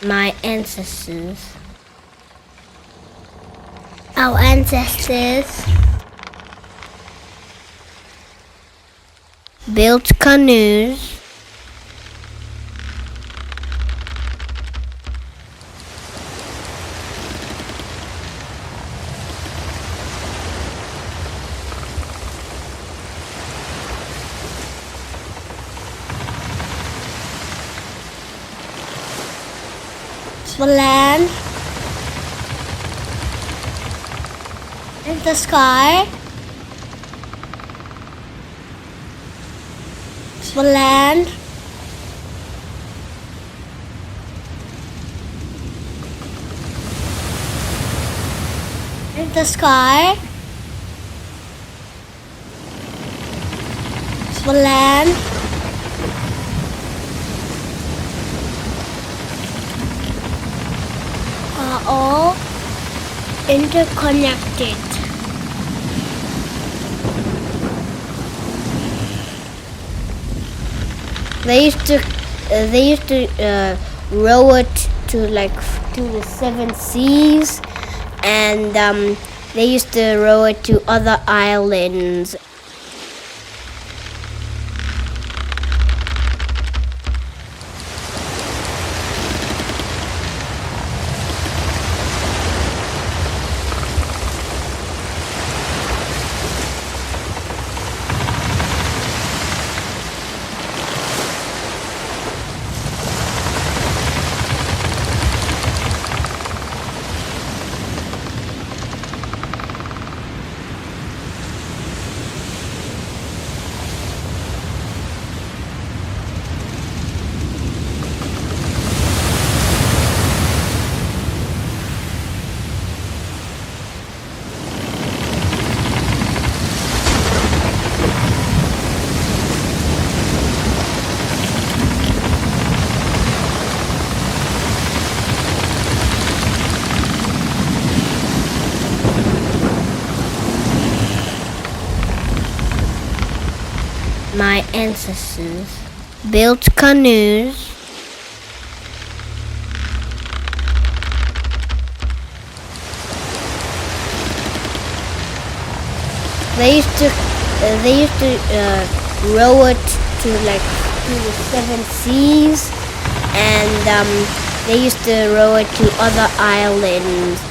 My ancestors. Our ancestors Built canoes. for land in the sky for land in the sky for land are all interconnected. They used to row it to the seven seas, and they used to row it to other islands. My ancestors built canoes. They used to row it to the seven seas, and they used to row it to other islands.